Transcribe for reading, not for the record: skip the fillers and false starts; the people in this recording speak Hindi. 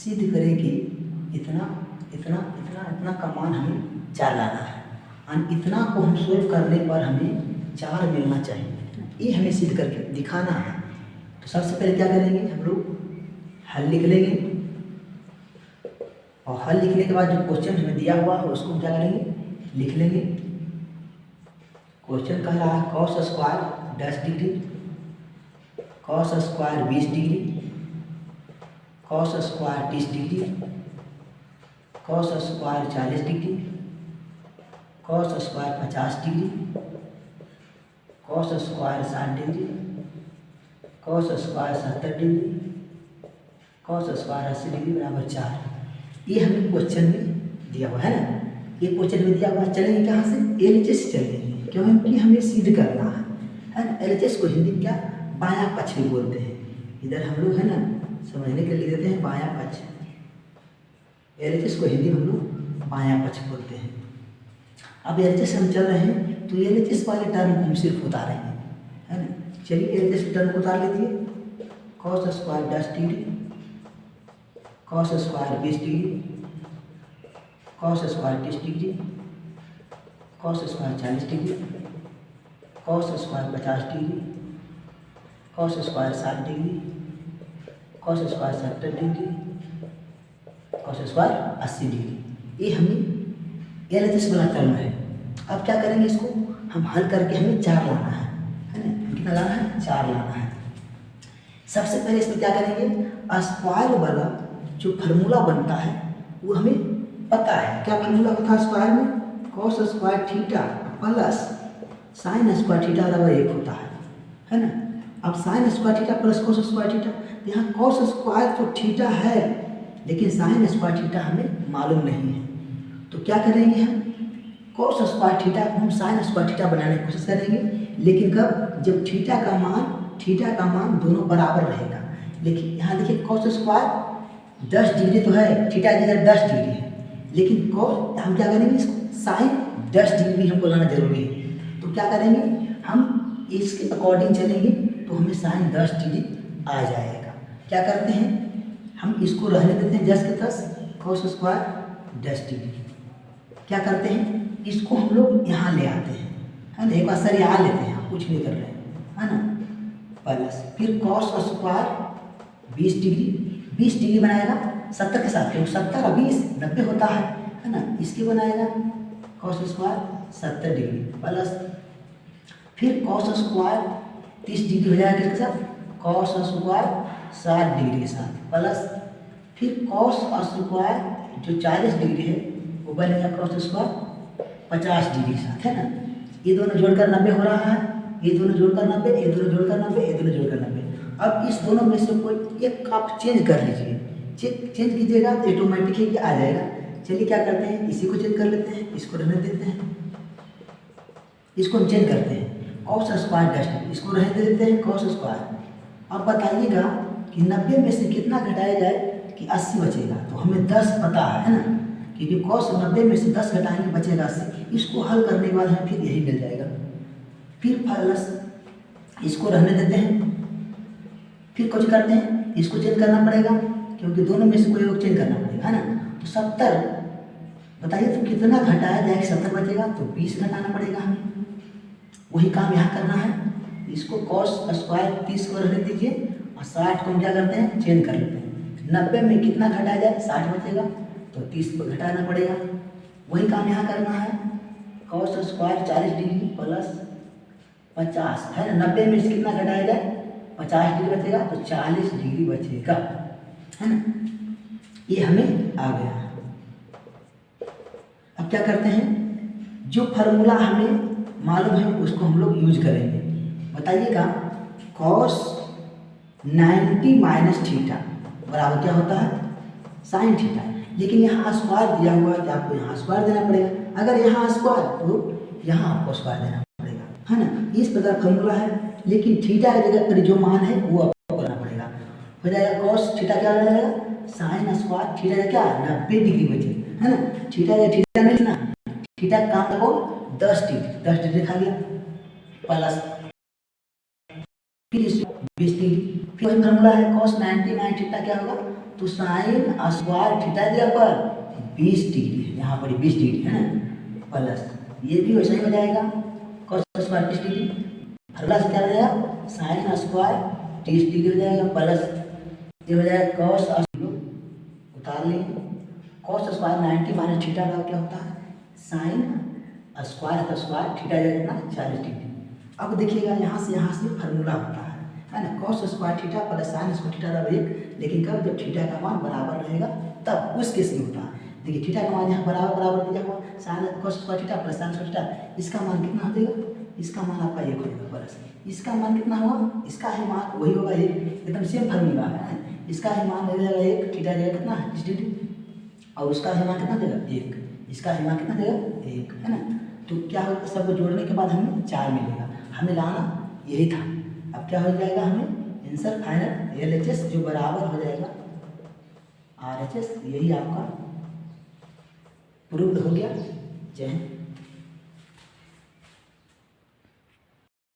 सिद्ध करें कि इतना इतना इतना इतना का मान हमें 4 लाना है और इतना को हम सोल्व करने पर हमें 4 मिलना चाहिए, ये हमें सिद्ध करके दिखाना है। तो सबसे पहले क्या करेंगे, हम लोग हल लिख लेंगे और हल लिखने के बाद जो क्वेश्चन हमें दिया हुआ है उसको क्या करेंगे, लिख लेंगे। क्वेश्चन कह रहा है cos square 10 degree, cos square 20 degree, cos square 30 degree, cos square 40 degree, cos square 50 degree, cos square 60 degree, cos square 70 degree, cos square 80 degree बराबर 4। ये हमें क्वेश्चन में दिया हुआ है ना, ये क्वेश्चन में दिया हुआ। चलेंगे कहाँ से, LHS चलेंगे, क्योंकि हमें सिद्ध करना है ना। LHS को हिंदी में क्या बायां पक्ष भी बोलते हैं, इधर हम लोग है ना समझने के लिए देते हैं बायां पक्ष। LHS को हिंदी में हम लोग बायां पक्ष बोलते हैं। अब LHS हम चल रहे हैं तो LHS वाले टर्म हम सिर्फ उतारेंगे, है ना। चलिए LHS टर्म को उतार लीजिए। cos square 10 degree, cos square 20 degree, cos square 30 degree, cos square 40 degree, cos square 50 degree, cos square 60 degree, cos square 70 degree, cos square 80 degree. ये हमें LHS वाला टर्म है। अब क्या करेंगे, इसको हम हल करके हमें 4 लाना है ना। कितना लाना है, 4 लाना है। सबसे पहले इसमें क्या करेंगे, स्क्वायर वाला जो फार्मूला बनता है वो हमें पता है। क्या फार्मूला होता है स्क्वायर में, cos square theta plus sine square theta बराबर 1 होता है ना। अब sine square theta plus cos square theta, यहाँ cos स्क्वायर तो थीटा है लेकिन साइन स्क्वायर थीटा हमें मालूम नहीं है। तो क्या करेंगे, हम cos स्क्वायर थीटा को हम साइन स्क्वायर थीटा बनाने की कोशिश करेंगे, लेकिन कब, जब थीटा का मान दोनों बराबर रहेगा। लेकिन यहाँ देखिए cos स्क्वायर 10 डिग्री तो है, थीटा की जगह 10 डिग्री है, लेकिन cos हम क्या करेंगे, इसको साइन 10 डिग्री भी हमको लाना जरूरी है। तो क्या करेंगे, हम इसके अकॉर्डिंग चलेंगे तो हमें साइन 10 डिग्री आ जाएगा। क्या करते हैं, हम इसको रहने देते हैं 10 के 10, cos स्क्वायर 10 डिग्री। क्या करते हैं, इसको हम लोग यहाँ ले आते हैं, है ना। एक बार सर यहाँ लेते हैं, कुछ नहीं कर रहे हैं, है ना। प्लस फिर cos स्क्वायर 20 डिग्री, 20 डिग्री बनाएगा 70 के साथ, क्योंकि 70 और 20 90 होता है ना। इसके बनाएगा cos स्क्वायर 70 डिग्री प्लस फिर cos स्क्वायर 30 डिग्री हो जाएगा किसके साथ, cos स्क्वायर 60 डिग्री के साथ प्लस फिर cos स्क्वायर जो 40 डिग्री है वो बनेगा cos स्क्वायर 50 डिग्री के साथ, है ना। ये दोनों जोड़कर 90 हो रहा है, ये दोनों जोड़कर 90, ये दोनों जोड़कर 90, ये दोनों जोड़कर 90। अब इस दोनों में से कोई एक आप चेंज कर लीजिए, चेंज कीजिएगा तो ऑटोमेटिक ही आ जाएगा। चलिए क्या करते हैं, इसी को चेंज कर लेते हैं, इसको रहने देते हैं, इसको हम चेंज करते हैं cos स्क्वायर 10 डिग्री, इसको रहने देते हैं cos स्क्वायर। अब बताइएगा कि 90 में से कितना घटाया जाए कि 80 बचेगा। तो हमें 10 पता है ना, क्योंकि cos 90 में से 10 घटाएंगे बचेगा 80। इसको हल करने के बाद हमें फिर यही मिल जाएगा। फिर प्लस इसको रहने देते हैं, फिर कुछ करते हैं, इसको चेंज करना पड़ेगा क्योंकि दोनों में से कोई एक चेंज करना पड़ेगा, है ना। तो 70 बताइए तो कितना घटाया जाए, 70 बचेगा तो 20 घटाना पड़ेगा हमें। वही काम यहाँ करना है। इसको cos स्क्वायर 30 को रहने दीजिए और 60 को हम क्या करते हैं, चेंज कर लेते हैं। 90 में कितना घटाया जाए, 60 बचेगा तो 30 को घटाना पड़ेगा। वही काम यहाँ करना है, cos स्क्वायर 40 डिग्री प्लस 50, है ना। 90 में से कितना घटाया जाए, 50 डिग्री बचेगा तो 40 डिग्री बचेगा, है ना। ये हमें आ गया। अब क्या करते हैं, जो फार्मूला हमें मालूम है उसको हम लोग यूज करेंगे। बताइएगा cos 90 माइनस थीटा बराबर क्या होता है, साइन थीटा। लेकिन यहाँ स्क्वायर दिया हुआ है कि आपको यहाँ स्क्वायर देना पड़ेगा। अगर यहाँ स्क्वायर तो यहाँ आपको स्क्वायर देना पड़ेगा, है ना। इस प्रकार फॉर्मूला है, लेकिन थीटा की जगह पर जो मान है वो आपको करना पड़ेगा। हो जाएगा cos थीटा क्या हो जाएगा, साइन स्क्वायर थीटा का क्या 90 डिग्री बचे, है ना। थीटा या थीटा नहीं ना, थीटा का काम को 10 डिग्री खा गया प्लस फिर 20 डिग्री। फिर वही फॉर्मूला है cos 90 माइनस थीटा क्या होगा, तो साइन स्क्वायर थीटा जगह पर 20 डिग्री है, यहाँ पर 20 डिग्री है ना, प्लस ये भी वैसा ही हो जाएगा कॉस स्क्वायर 30 डिग्री, फॉर्मूला से क्या हो जाएगा साइन स्क्वायर 30 डिग्री हो जाएगा, प्लस ये हो जाएगा कॉस उतार लेंगे, कॉस स्क्वायर 90 माइनस थीटा का क्या होता है साइन स्क्वायर स्क्वायर थीटा जाएगा 40 डिग्री। अब देखिएगा यहाँ से फार्मूला होता है ना, cos square theta plus sine square theta बराबर 1, लेकिन कब जब थीटा का मान बराबर रहेगा तब उस केस में होता है। देखिए थीटा का मान यहाँ बराबर दिया हुआ sine cos square theta plus sine square theta, इसका मान कितना हो जाएगा, इसका मान आपका 1 हो जाएगा प्लस इसका मान कितना होगा, इसका ही मान वही होगा 1, एकदम सेम फार्मूला है, इसका ही मान हो जाएगा 1, थीटा जाएगा कितना 30 डिग्री, और उसका ही मान कितना देगा 1, इसका ही मान कितना देगा 1 है ना। तो क्या होगा, सबको जोड़ने के बाद हमें 4 मिलेगा, हमें लाना यही था। अब क्या हो जाएगा, हमें आंसर फाइनल LHS जो बराबर हो जाएगा RHS, यही आपका प्रूव्ड हो गया। जय हिंद।